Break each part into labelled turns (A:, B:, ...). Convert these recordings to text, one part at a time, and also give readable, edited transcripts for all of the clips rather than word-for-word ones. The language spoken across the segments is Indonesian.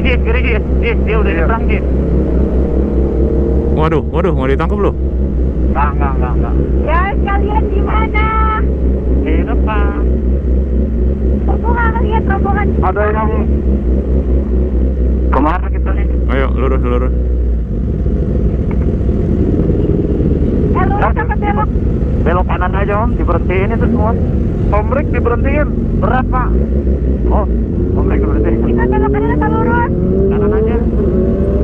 A: Dia udah nyebrang, Jis.
B: Waduh, mau ditangkap lu?
A: Enggak.
C: Ya, kalian di mana?
A: Di depan.
C: Kok nggak ngeliat rombongan?
A: Ada yang kemana kita nih?
B: Ayo, lurus.
C: Lurus apa belok?
A: Belok kanan aja, Om. Diberhentiin itu semua. Omrik diberhentiin. Berat, Pak. Oh, Omrik diberhentiin.
C: Kita belok kanan atau lurus?
A: Kanan aja.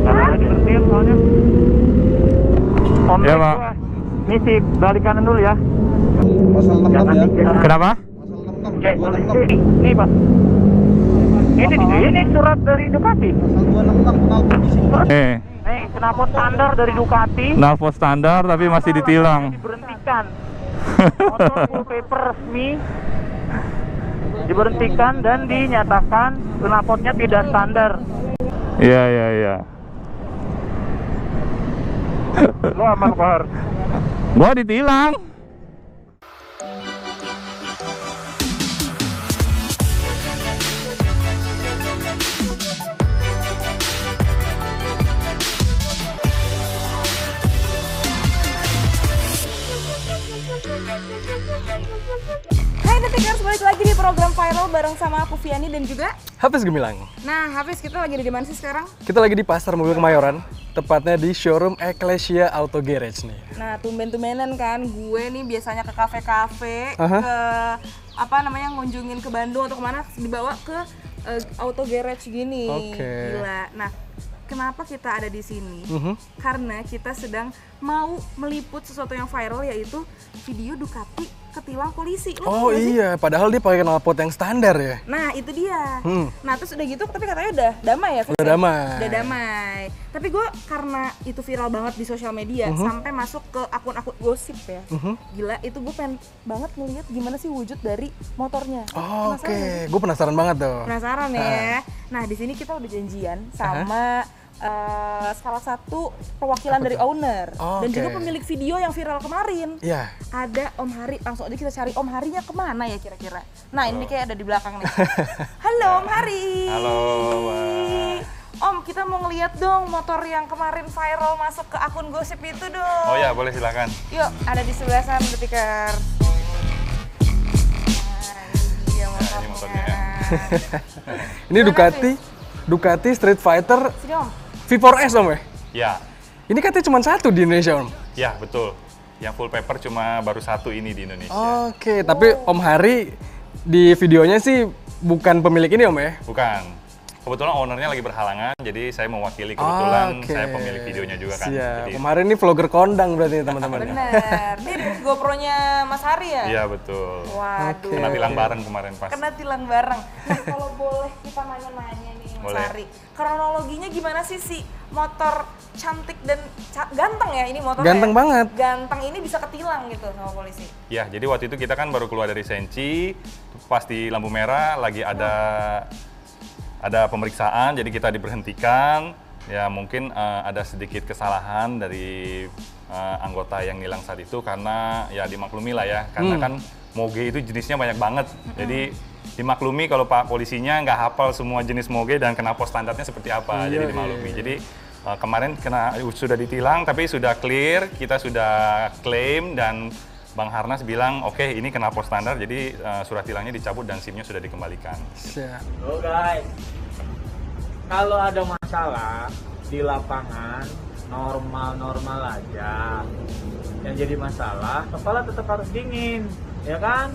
A: Kanan aja diberhentiin soalnya. Omrik
B: Ya, Pak.
A: gua. Misi, balik kanan dulu ya.
D: Pasal 66
A: Jangan
D: ya.
A: dikira.
B: Kenapa?
D: Pasal 66.
A: Nih, Pak. Ini surat dari Ducati.
D: Pasal 266 kenal polisi.
A: Nih, knalpot standar dari Ducati.
B: Knalpot standar tapi masih ditilang.
A: Diberhentikan. Motor full paper resmi diberhentikan dan dinyatakan knalpotnya tidak standar.
B: Iya.
A: Lo aman, Kohar?
B: Gua ditilang.
E: Hai Detikers, balik lagi di program Viral bareng sama aku Viani dan juga
F: Hafiz Gemilang.
E: Nah Hafiz, kita lagi di mana sih sekarang?
F: Kita lagi di Pasar Mobil Kemayoran, tepatnya di showroom Ecclesia Auto Garage nih.
E: Nah tumben-tumbenan kan, gue nih biasanya ke kafe-kafe,
F: Aha.
E: ke apa namanya ngunjungin ke Bandung atau kemana, dibawa ke auto garage gini.
F: Oke.
E: Gila. Nah kenapa kita ada di sini?
F: Mhm.
E: Karena kita sedang mau meliput sesuatu yang viral, yaitu video Ducati ketilang polisi. Lo
F: Oh
E: tahu nggak sih?
F: iya, padahal dia pakai knalpot yang standar ya.
E: Nah itu dia.
F: Hmm.
E: Nah terus udah gitu, tapi katanya udah damai ya? Fitri?
F: Udah damai.
E: Udah damai. Tapi gue karena itu viral banget di sosial media, sampai masuk ke akun-akun gosip ya. Gila, itu gue pengen banget ngeliat gimana sih wujud dari motornya.
F: Oh,
E: Penasaran nggak sih?
F: oke, gue penasaran banget tuh.
E: Penasaran ya? Nah di sini kita udah janjian sama salah satu perwakilan dari owner
F: Oh,
E: dan juga
F: oke.
E: pemilik video yang viral kemarin.
F: Iya.
E: Ada Om Hari, langsung aja kita cari Om Harinya kemana ya kira-kira. Nah ini kayak ada di belakang nih. Halo Om Hari.
B: Halo, Mbak.
E: Om, kita mau ngeliat dong motor yang kemarin viral masuk ke akun gosip itu dong.
B: Oh ya, boleh silakan.
E: Yuk, ada di sebelah sana Detiker. Nah, ini dia motornya.
B: ini motornya.
F: Ini Ducati Street Fighter
E: Sini Om.
F: V4S Om ya?
B: Ya,
F: Ini katanya cuma satu di Indonesia Om?
B: ya betul. Yang full paper cuma baru satu ini di Indonesia.
F: Oke, tapi Om Hari di videonya sih bukan pemilik ini Om ya?
B: Bukan. Kebetulan ownernya lagi berhalangan, jadi saya mewakili. Kebetulan
F: Oke.
B: saya pemilik videonya juga kan.
F: Siap.
B: Jadi,
F: Kemarin ini vlogger kondang berarti teman-teman.
E: Bener. Ini GoPro-nya Mas Hari ya?
B: iya betul.
E: Waduh.
B: Kena tilang bareng kemarin pas.
E: Kena tilang bareng. Nah, kalau boleh kita nanya-nanya nih Mas
B: Boleh.
E: Hari. Kronologinya gimana sih si motor cantik dan ganteng ya ini motornya?
F: Ganteng banget.
E: Ganteng ini bisa ketilang gitu sama polisi.
B: Ya, jadi waktu itu kita kan baru keluar dari Senci, pas di lampu merah lagi ada pemeriksaan, jadi kita diberhentikan. Ya mungkin ada sedikit kesalahan dari anggota yang nilang saat itu karena ya dimaklumi lah ya, karena kan moge itu jenisnya banyak banget. Jadi dimaklumi kalau Pak polisinya nggak hafal semua jenis moge dan knalpot standarnya seperti apa, jadi dimaklumi. Jadi kemarin sudah ditilang tapi sudah clear, kita sudah klaim dan Bang Harnas bilang oke, ini knalpot standar, jadi surat tilangnya dicabut dan SIM-nya sudah dikembalikan.
F: Siap.
G: Halo guys, kalau ada masalah di lapangan normal-normal aja. Yang jadi masalah, kepala tetap harus dingin, ya kan?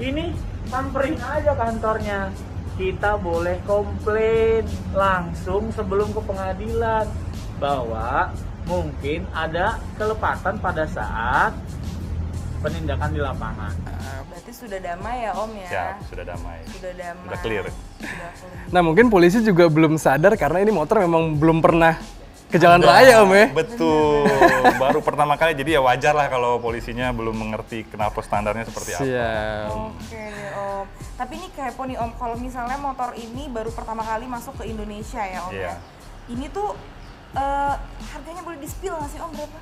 G: Ini samperin aja kantornya. Kita boleh komplain langsung sebelum ke pengadilan bahwa mungkin ada kelepatan pada saat penindakan di lapangan.
E: Berarti sudah damai ya Om ya?
B: Siap, sudah damai.
E: Sudah damai.
B: Sudah clear.
E: Sudah clear.
F: Nah mungkin polisi juga belum sadar karena ini motor memang belum pernah ke jalan raya Om ya?
B: Betul, baru pertama kali, jadi ya wajar lah kalau polisinya belum mengerti knalpot standarnya seperti apa.
F: Siap.
E: Oke nih Om. Tapi ini kepo nih Om, kalau misalnya motor ini baru pertama kali masuk ke Indonesia ya Om
B: Iya.
E: ya? Ini tuh harganya boleh di-spill nggak sih Om berapa?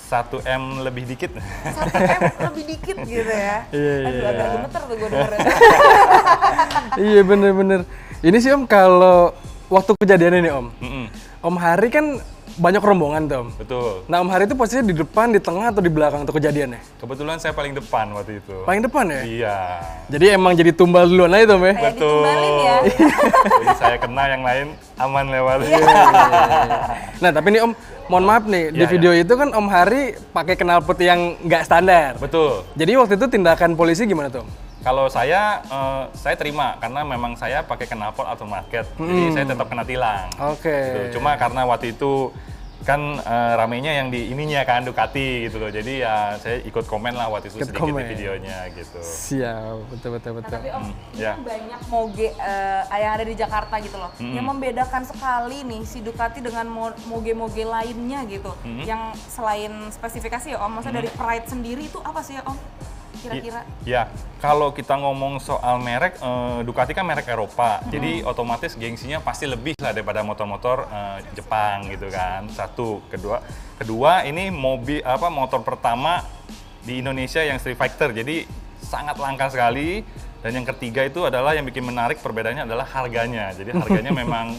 B: 1M lebih dikit.
E: 1M lebih dikit gitu ya?
F: Iya,
E: Aduh
F: iya.
E: agak gemeter tuh gue dengerin.
F: Iya bener-bener. Ini sih Om, kalau waktu kejadian ini Om,
B: Mm-mm,
F: Om Hari kan banyak rombongan tuh Om.
B: betul.
F: Nah Om Hari itu posisinya di depan, di tengah, atau di belakang untuk kejadiannya?
B: Kebetulan saya paling depan waktu itu.
F: Paling depan ya?
B: Iya.
F: Jadi emang jadi tumbal duluan aja tuh Om ya?
E: Kayak ditumbalin ya.
B: Jadi saya kena, yang lain aman lewat.
F: Nah tapi nih Om, mohon maaf nih, di
B: Iya,
F: video itu kan Om Hari pakai knalpot yang nggak standar.
B: Betul.
F: Jadi waktu itu tindakan polisi gimana tuh Om?
B: Kalau saya terima karena memang saya pakai knalpot atau market, jadi saya tetap kena tilang.
F: Oke.
B: Gitu. Cuma karena waktu itu kan ramenya yang di ininya kan Ducati gitu loh, jadi ya saya ikut komen lah waktu itu
F: Ikut
B: sedikit
F: komen.
B: di videonya gitu.
F: Siap, betul.
E: Nah, tapi Om,
B: Ya.
E: kan banyak moge yang ada di Jakarta gitu loh. Yang membedakan sekali nih si Ducati dengan moge-moge lainnya gitu. Yang selain spesifikasi ya Om, maksudnya dari Pride sendiri itu apa sih ya Om? Kira-kira?
B: Ya, kalau kita ngomong soal merek, Ducati kan merek Eropa, jadi otomatis gengsinya pasti lebih lah daripada motor-motor Jepang gitu kan. Satu, kedua ini motor pertama di Indonesia yang street fighter, jadi sangat langka sekali. Dan yang ketiga itu adalah yang bikin menarik, perbedaannya adalah harganya. Jadi harganya memang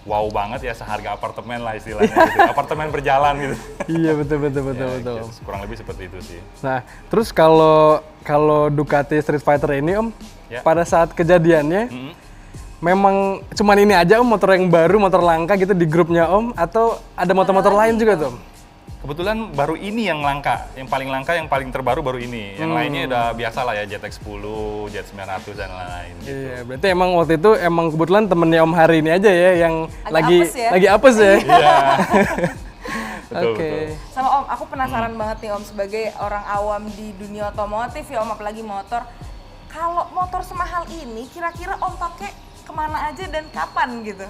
B: wow banget ya, seharga apartemen lah istilahnya gitu. Apartemen berjalan gitu.
F: Iya betul.
B: Ya, kurang lebih seperti itu sih.
F: Nah, terus kalau Ducati Street Fighter ini Om,
B: Ya.
F: pada saat kejadiannya, memang cuman ini aja Om, motor yang baru, motor langka gitu di grupnya Om, atau ada motor-motor lain juga tuh Om?
B: Kebetulan baru ini yang langka, yang paling terbaru baru ini. Yang lainnya udah biasa lah ya, ZX10, Z900 dan lain-lain gitu.
F: Iya, berarti emang waktu itu emang kebetulan temennya Om Hari ini aja ya yang
E: Lagi apes ya?
F: lagi apes ya.
B: Iya. Betul,
F: Oke.
B: betul.
E: Sama Om, aku penasaran banget nih Om, sebagai orang awam di dunia otomotif ya Om, apalagi motor. Kalau motor semahal ini, kira-kira Om pakai kemana aja dan kapan gitu?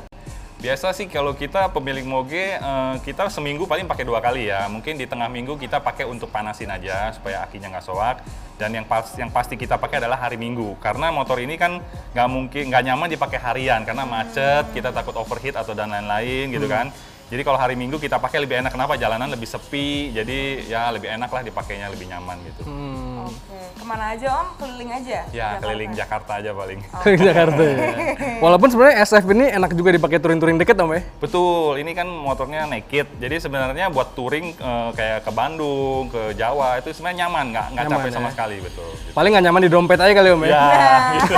B: Biasa sih kalau kita pemilik moge, kita seminggu paling pakai 2 kali ya. Mungkin di tengah minggu kita pakai untuk panasin aja supaya akinya nggak soak. Dan yang pasti kita pakai adalah hari Minggu. Karena motor ini kan nggak nyaman dipakai harian karena macet, kita takut overheat atau dan lain-lain gitu kan. Jadi kalau hari Minggu kita pakai lebih enak, kenapa? Jalanan lebih sepi, jadi ya lebih enak lah dipakainya, lebih nyaman gitu.
E: Oke, kemana aja Om? Keliling aja?
B: Ya keliling Jakarta aja paling.
F: Ke Jakarta ya. Walaupun sebenarnya SF ini enak juga dipakai touring-touring deket Om ya.
B: Betul, ini kan motornya naked, jadi sebenarnya buat touring kayak ke Bandung, ke Jawa itu sebenarnya nyaman, nggak
F: Nyaman
B: capek
F: ya.
B: sama sekali, betul. Gitu.
F: Paling nggak nyaman di dompet aja kali Om ya.
B: Ya, gitu.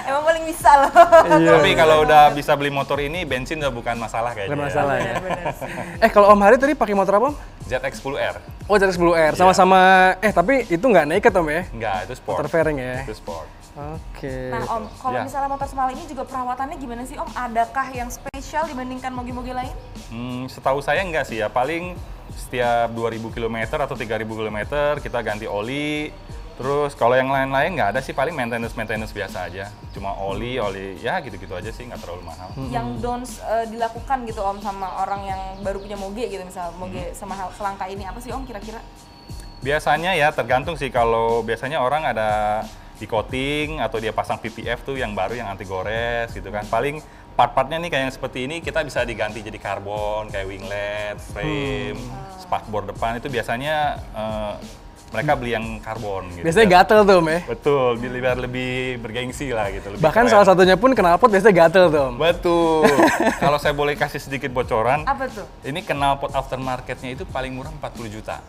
E: Emang paling bisa loh.
B: Tapi kalau udah bisa beli motor ini, bensin udah bukan masalah kayaknya.
F: Bukan masalah ya.
E: Bener sih.
F: Kalau Om Hari tadi pakai motor apa Om?
B: ZX10R,
F: Oh, ZX10R. Sama-sama, tapi itu nggak naked Om ya?
B: enggak, itu sport.
F: Motor fairing ya?
B: Itu sport.
F: Oke.
E: Nah Om, kalau
B: Ya.
E: misalnya motor semahal ini juga perawatannya gimana sih Om? Adakah yang spesial dibandingkan moge-moge lain?
B: Setahu saya enggak sih ya, paling setiap 2000 km atau 3000 km kita ganti oli. Terus kalau yang lain-lain nggak ada sih, paling maintenance biasa aja. Cuma oli ya gitu-gitu aja sih, nggak terlalu mahal.
E: Yang don'ts dilakukan gitu Om sama orang yang baru punya moge gitu, misal moge semahal selangka ini, apa sih Om kira-kira?
B: Biasanya ya tergantung sih, kalau biasanya orang ada di coating atau dia pasang PPF tuh yang baru, yang anti gores gitu kan. Paling part-partnya nih kayak yang seperti ini kita bisa diganti jadi karbon, kayak winglet, frame, spakbor depan itu biasanya mereka beli yang karbon gitu.
F: Biasanya gatel tuh Om ya.
B: Betul, biar lebih bergengsi lah gitu. Lebih
F: Bahkan
B: keren.
F: salah satunya pun knalpot biasanya gatel tuh Om.
B: Betul. Kalau saya boleh kasih sedikit bocoran,
E: Apa tuh?
B: ini knalpot aftermarketnya itu paling murah 40 juta.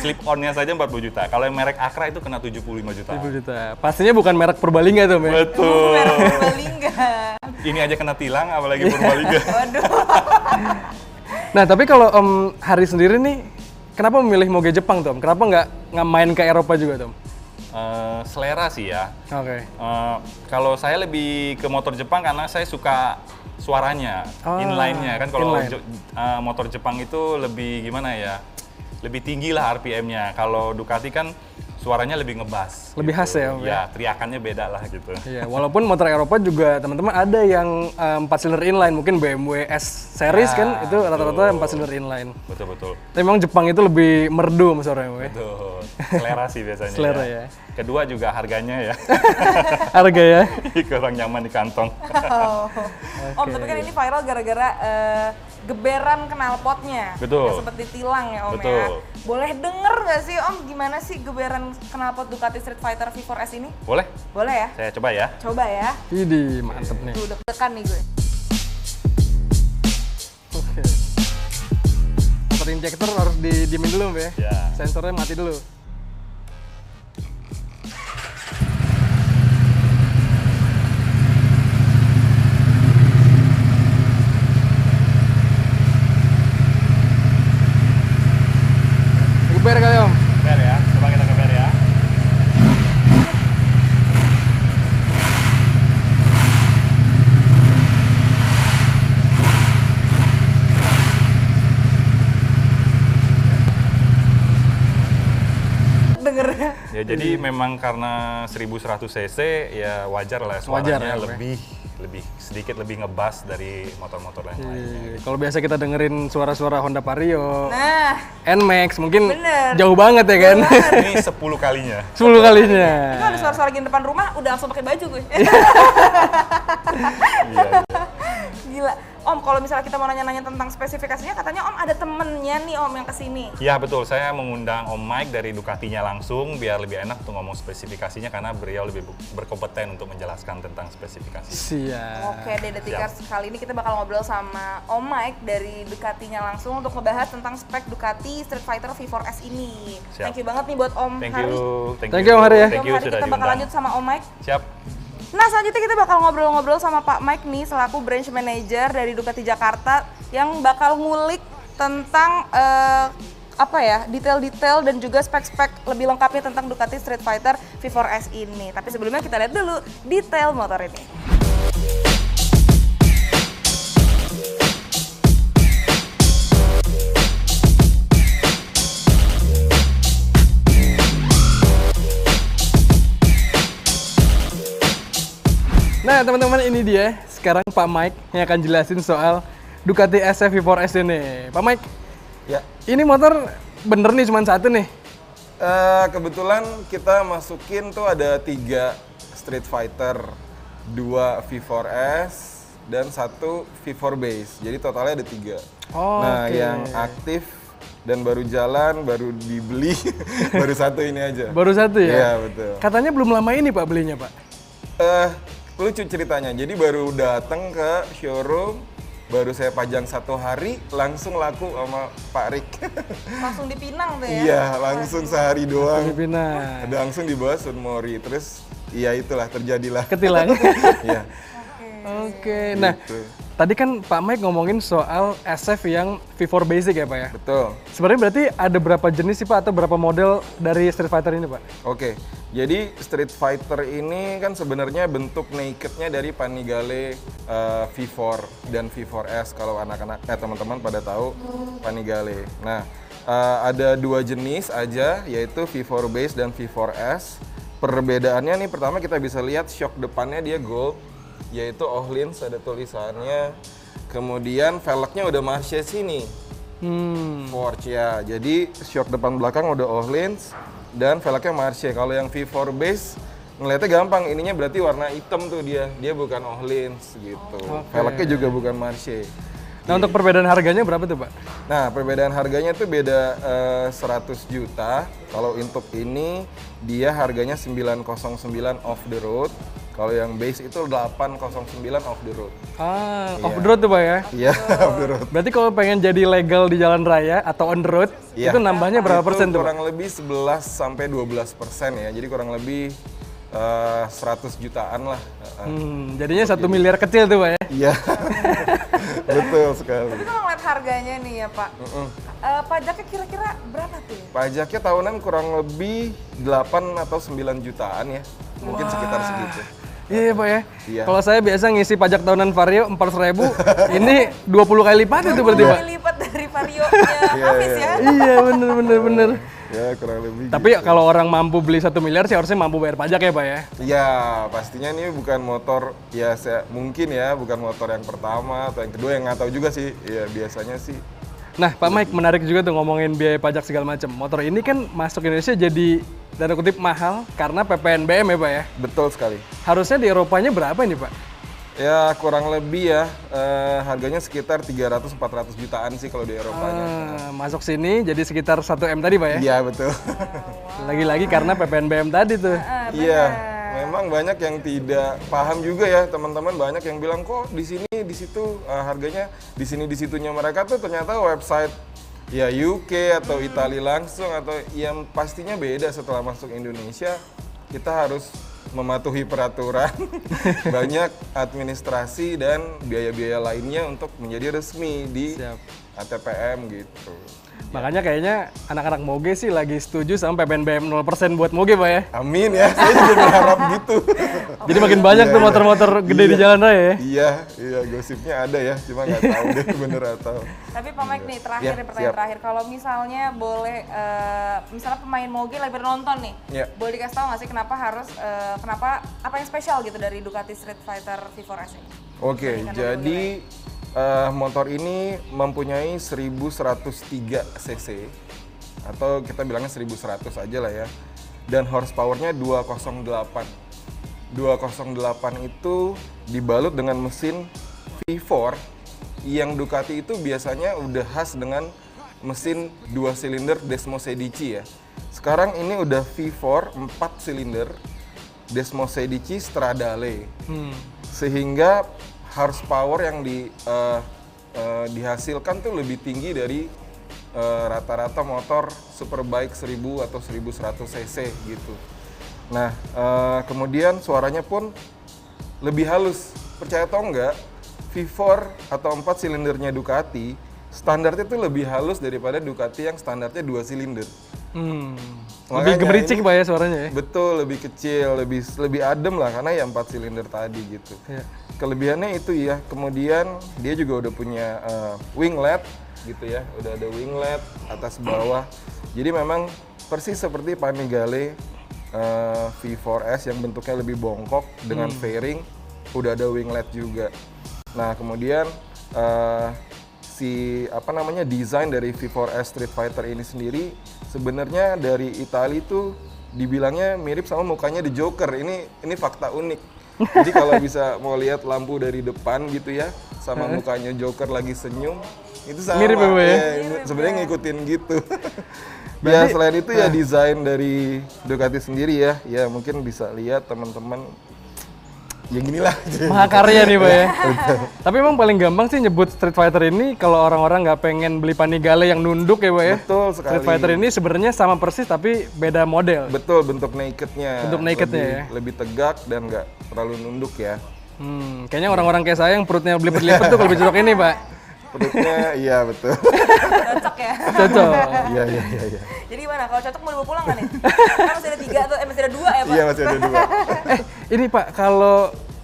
B: Slip on-nya saja 40 juta. Kalau yang merek Akra itu kena 75 juta.
F: 70 juta. Pastinya bukan merek Purbalingga tuh Om ya.
B: Betul.
E: Merek Purbalingga.
B: Ini aja kena tilang, apalagi Purbalingga.
E: Waduh.
F: Nah tapi kalau Om Hari sendiri nih, kenapa memilih moge Jepang tuh Om? Kenapa nggak main ke Eropa juga tuh Om?
B: Selera sih ya.
F: Oke.
B: Kalau saya lebih ke motor Jepang karena saya suka suaranya, inline-nya kan. Kalau
F: inline.
B: motor Jepang itu lebih gimana ya? Lebih tinggi lah RPM-nya. Kalau Ducati kan suaranya lebih ngebass.
F: Lebih
B: gitu.
F: khas ya, Om, ya?
B: Ya, teriakannya beda lah gitu.
F: Iya, walaupun motor Eropa juga teman-teman ada yang 4 silinder inline, mungkin BMW S series kan itu rata-rata 4 silinder inline.
B: Betul.
F: Tapi memang Jepang itu lebih merdu Om suaranya Om ya.
B: Betul. Selera sih biasanya.
F: Selera
B: ya.
F: ya.
B: Kedua juga harganya ya.
F: Harga ya.
B: Kurang nyaman di kantong.
E: Om, tapi kan ini viral gara-gara geberan knalpotnya.
B: Betul.
E: Yang sempat ditilang ya Om ya.
B: Betul.
E: Boleh denger nggak sih Om gimana sih geberan knalpot Ducati Street Fighter V4S ini?
B: Boleh?
E: Boleh ya?
B: Saya coba ya.
E: Coba ya.
F: Ini mantep nih.
E: Tuh deg-degan nih gue.
F: Oke. Motor injektor harus didiemin dulu Mbak ya.
B: Ya.
F: Sensornya mati dulu. Geber kali Om.
B: Geber ya, coba kita geber ya.
E: Dengernya.
B: Ya jadi memang karena 1100 cc ya wajar lah
F: Wajar
B: suaranya
F: ya,
B: sedikit lebih ngebas dari motor-motor lain lainnya.
F: Iya, kalau biasa kita dengerin suara-suara Honda Vario,
E: Nah,
F: NMAX mungkin
E: Bener.
F: jauh banget ya kan?
B: Ini 10 kalinya.
F: 10 kalinya.
E: itu ada suara-suara di depan rumah udah langsung pakai baju gue.
B: Iya.
E: Gila. Om, kalau misalnya kita mau nanya-nanya tentang spesifikasinya, katanya Om ada temennya nih Om yang kesini.
B: Ya betul, saya mengundang Om Mike dari Ducatinya langsung biar lebih enak untuk ngomong spesifikasinya karena beliau lebih berkompeten untuk menjelaskan tentang spesifikasi.
F: Siap.
E: Oke, Detikers, kali ini kita bakal ngobrol sama Om Mike dari Ducatinya langsung untuk ngebahas tentang spek Ducati Street Fighter V4S ini.
B: Siap.
E: Thank you banget nih buat Om
B: Thank
E: Hari.
B: you,
F: Thank you, Om Hari ya.
B: Thank you
E: Om Hari,
B: sudah
E: kita bakal
B: diundang.
E: lanjut sama Om Mike.
B: Siap.
E: Nah, selanjutnya kita bakal ngobrol-ngobrol sama Pak Mike nih selaku branch manager dari Ducati Jakarta yang bakal ngulik tentang apa ya, detail-detail dan juga spek-spek lebih lengkapnya tentang Ducati Street Fighter V4S ini. Tapi sebelumnya kita lihat dulu detail motor ini.
F: Nah teman-teman, ini dia sekarang Pak Mike yang akan jelasin soal Ducati SF V4S ini. Pak Mike,
D: Ya,
F: ini motor bener nih cuma satu nih.
D: kebetulan kita masukin tuh ada 3 Street Fighter, 2 V4S, dan 1 V4 Base. Jadi totalnya ada 3.
F: Oh,
D: Nah,
F: oke.
D: yang aktif dan baru jalan, baru dibeli, baru 1 ini aja.
F: Baru satu ya?
D: Iya, betul.
F: Katanya belum lama ini Pak belinya Pak.
D: Lucu ceritanya, jadi baru datang ke showroom, baru saya pajang 1 hari, langsung laku sama Pak Rick.
E: Langsung dipinang tuh ya.
D: Iya, langsung sehari doang.
F: Filipina.
D: Ada langsung dibawa Sunmori, terus iya itulah terjadilah.
F: Ketilang.
D: Iya.
F: Oke, nah
D: Gitu.
F: tadi kan Pak Mike ngomongin soal SF yang V4 Basic ya Pak ya?
D: Betul.
F: Sebenarnya berarti ada berapa jenis sih Pak atau berapa model dari Street Fighter ini Pak?
D: Oke, jadi Street Fighter ini kan sebenarnya bentuk nakednya dari Panigale V4 dan V4S kalau anak-anak teman-teman pada tahu Panigale. Nah, ada 2 jenis aja yaitu V4 Base dan V4S. Perbedaannya nih, pertama kita bisa lihat shock depannya dia gold, yaitu Öhlins, ada tulisannya. Kemudian velgnya udah Marche sini. Forge ya. Jadi shock depan belakang udah Öhlins dan velgnya Marche. Kalau yang V4 Base ngeliatnya gampang, ininya berarti warna hitam tuh dia. Dia bukan Öhlins gitu. Velgnya juga bukan Marche.
F: Nah untuk perbedaan harganya berapa tuh Pak?
D: Nah, perbedaan harganya tuh beda 100 juta. Kalau untuk ini dia harganya 909 off the road. Kalau yang base itu 809 off the road.
F: Ah,
D: Iya.
F: off the road tuh Pak ya?
D: Iya, off the road.
F: Berarti kalau pengen jadi legal di jalan raya atau on the road,
D: Iya.
F: itu nambahnya berapa
D: Itu
F: persen tuh Pak?
D: kurang lebih 11 sampai 12% ya. Jadi kurang lebih 100 jutaan lah.
F: Jadinya 1 miliar kecil tuh Pak ya?
D: Iya. Betul sekali.
E: Tapi kalau ngeliat harganya nih ya Pak, pajaknya kira-kira berapa tuh?
D: Pajaknya tahunan kurang lebih 8 atau 9 jutaan ya. Mungkin sekitar segitu.
F: Iya Pak ya?
D: Iya.
F: Kalau saya biasa ngisi pajak tahunan Vario 400.000, ini 20 kali lipat itu berarti Pak?
E: Kali lipat dari Vario-nya Hafiz ya.
F: Iya bener.
D: Ya kurang lebih
F: Tapi
D: gitu.
F: kalau orang mampu beli 1 miliar sih harusnya mampu bayar pajak ya Pak ya?
D: Ya pastinya ini bukan motor ya mungkin ya bukan motor yang pertama atau yang kedua, yang nggak tahu juga sih. Ya biasanya sih.
F: Nah Pak Mike, menarik juga tuh ngomongin biaya pajak segala macam. Motor ini kan masuk Indonesia jadi dan kutip mahal karena PPNBM ya Pak ya.
D: Betul sekali.
F: Harusnya di Eropanya berapa ini Pak?
D: Ya kurang lebih ya, harganya sekitar 300-400 jutaan sih kalau di Eropanya.
F: Masuk sini jadi sekitar 1 M tadi Pak ya?
D: Iya betul.
F: Lagi-lagi karena PPNBM tadi tuh.
D: Iya, memang banyak yang tidak paham juga ya teman-teman. Banyak yang bilang kok di sini, di situ harganya di sini di situnya mereka tuh ternyata website ya UK atau Italia langsung atau yang pastinya beda setelah masuk Indonesia. Kita harus mematuhi peraturan, banyak administrasi dan biaya-biaya lainnya untuk menjadi resmi di ATPM gitu.
F: Makanya kayaknya anak-anak Moge sih lagi setuju sama PPNBM 0% buat Moge Pak ya.
D: Amin ya, saya juga berharap gitu.
F: Jadi makin banyak tuh motor-motor gede di jalan raya ya.
D: Iya, gosipnya ada ya, cuma nggak tahu deh bener atau.
E: Tapi Pak Mike nih, terakhir
D: Ya,
E: pertanyaan
D: siap.
E: terakhir. Kalau misalnya boleh, misalnya pemain Moge lagi bernonton nih,
D: Ya.
E: boleh dikasih tahu nggak sih kenapa harus, apa yang spesial gitu dari Ducati Street Fighter V4S ini?
D: Oke, jadi motor ini mempunyai 1103 cc atau kita bilangnya 1100 aja lah ya. Dan horsepower-nya 208. 208 itu dibalut dengan mesin V4 yang Ducati itu biasanya udah khas dengan mesin 2 silinder Desmo Sedici ya. Sekarang ini udah V4 4 silinder Desmo Sedici Stradale. Sehingga horsepower yang dihasilkan tuh lebih tinggi dari rata-rata motor superbike 1000 atau 1100 cc gitu. Nah, kemudian suaranya pun lebih halus. Percaya atau enggak, V4 atau 4 silindernya Ducati standarnya tuh lebih halus daripada Ducati yang standarnya 2 silinder.
F: Lebih
D: Makanya
F: gemericik
D: ini-
F: Pak ya suaranya ya.
D: Betul, lebih kecil, lebih adem lah karena ya 4 silinder tadi gitu.
F: Iya.
D: Kelebihannya itu ya. Kemudian dia juga udah punya winglet gitu ya. Udah ada winglet atas bawah. Jadi memang persis seperti Panigale V4S yang bentuknya lebih bongkok dengan fairing, udah ada winglet juga. Nah, kemudian desain dari V4S Street Fighter ini sendiri sebenarnya dari Italia tuh dibilangnya mirip sama mukanya The Joker. Ini fakta unik. Jadi kalau bisa mau lihat lampu dari depan gitu ya, sama mukanya Joker lagi senyum, itu sama.
F: Mirip ya, Bu, ya?
D: Sebenarnya ngikutin gitu. Ya selain itu ya desain dari Ducati sendiri ya, ya mungkin bisa lihat teman-teman. Ya ginilah.
F: Mahakarya nih Pak ya. Tapi emang paling gampang sih nyebut Street Fighter ini kalau orang-orang nggak pengen beli Panigale yang nunduk ya Pak ya.
D: Betul sekali.
F: Street Fighter ini sebenarnya sama persis tapi beda model.
D: Betul, bentuk nakednya.
F: Bentuk nakednya ya.
D: Lebih tegak dan nggak terlalu nunduk ya.
F: Kayaknya orang-orang kayak saya yang perutnya belipet-lipet tuh lebih cocok ini Pak.
D: Perutnya, iya betul.
E: Cocok ya?
F: Cocok.
D: Iya.
E: Jadi gimana, kalau cocok mau dibawa pulang nggak nih? Kan masih ada 3 atau masih ada 2 ya Pak?
D: Iya masih ada 2.
F: Ini Pak kalau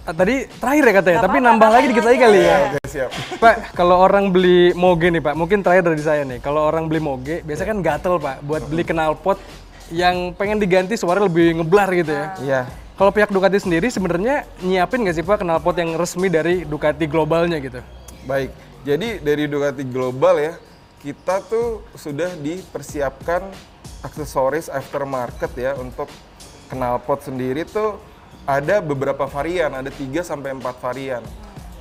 F: tadi terakhir ya katanya,
E: Nggak
F: tapi
E: apa-apa,
F: nambah lagi dikit lagi kali ya.
D: Oke, siap.
F: Pak, kalau orang beli Moge nih Pak, mungkin terakhir dari saya nih. Kalau orang beli Moge, biasanya kan gatel Pak buat beli knalpot yang pengen diganti suara lebih ngeblar gitu ya.
D: Iya.
F: Kalau pihak Ducati sendiri sebenarnya nyiapin nggak sih Pak knalpot yang resmi dari Ducati globalnya gitu?
D: Baik, jadi dari Ducati Global ya, kita tuh sudah dipersiapkan aksesoris aftermarket ya untuk knalpot sendiri tuh ada beberapa varian, ada 3-4 varian.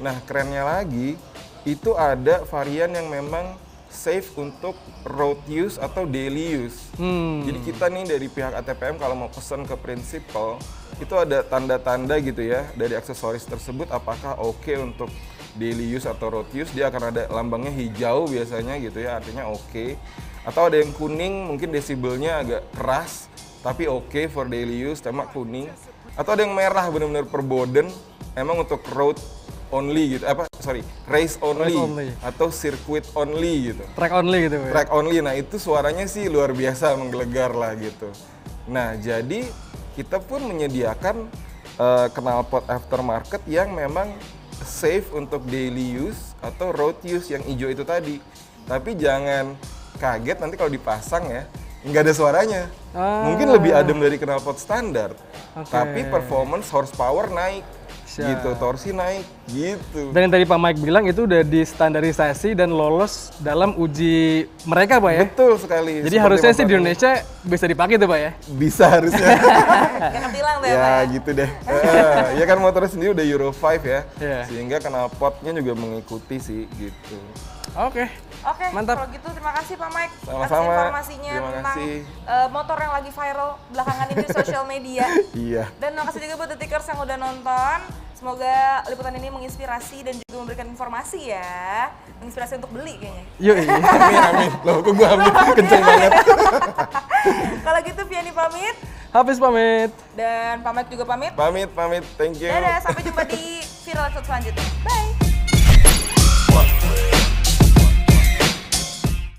D: Nah kerennya lagi, itu ada varian yang memang safe untuk road use atau daily use. Jadi kita nih dari pihak ATPM kalau mau pesan ke Principal, itu ada tanda-tanda gitu ya dari aksesoris tersebut apakah oke untuk daily use atau road use. Dia akan ada lambangnya hijau biasanya gitu ya, artinya oke. Atau ada yang kuning, mungkin desibelnya agak keras, tapi oke for daily use, tema kuning. Atau ada yang merah benar-benar perboden, emang untuk road only gitu, race only, atau circuit only gitu.
F: Track only gitu Pak.
D: Track only, nah itu suaranya sih luar biasa menggelegar lah gitu. Nah jadi kita pun menyediakan knalpot aftermarket yang memang safe untuk daily use atau road use yang hijau itu tadi. Tapi jangan kaget nanti kalau dipasang ya, nggak ada suaranya. Mungkin lebih adem dari knalpot standar, tapi performance horsepower naik.
F: Siap.
D: gitu, torsi naik gitu.
F: Dan yang tadi Pak Mike bilang itu udah distandarisasi dan lolos dalam uji mereka Pak ya?
D: Betul sekali.
F: Jadi
D: Seperti
F: harusnya sih di
D: Bapak
F: Indonesia bisa dipakai tuh Pak ya?
D: bisa harusnya.
E: Jangan bilang deh,
D: Ya
E: Pak.
D: gitu deh. Ya kan motornya sendiri udah Euro 5 ya.
F: Iya.
D: Sehingga knalpotnya juga mengikuti sih gitu.
F: Oke.
E: Oke,
F: Mantap.
E: kalau gitu terima kasih Pak Mike atas
D: Sama-sama.
E: informasinya
D: Terima
E: tentang
D: kasih.
E: motor yang lagi viral belakangan ini di sosial media.
D: Iya.
E: Dan terima kasih juga buat Detikers yang udah nonton. Semoga liputan ini menginspirasi dan juga memberikan informasi ya. Menginspirasi untuk beli kayaknya.
F: Yuk.
D: Amin. Loh kok gua ambil kenceng banget.
E: Kalau gitu Vianney pamit
F: Hafiz pamit.
E: dan Pak Mike juga pamit.
D: Pamit. Thank you.
E: Dadah, sampai jumpa di viral episode selanjutnya. Bye.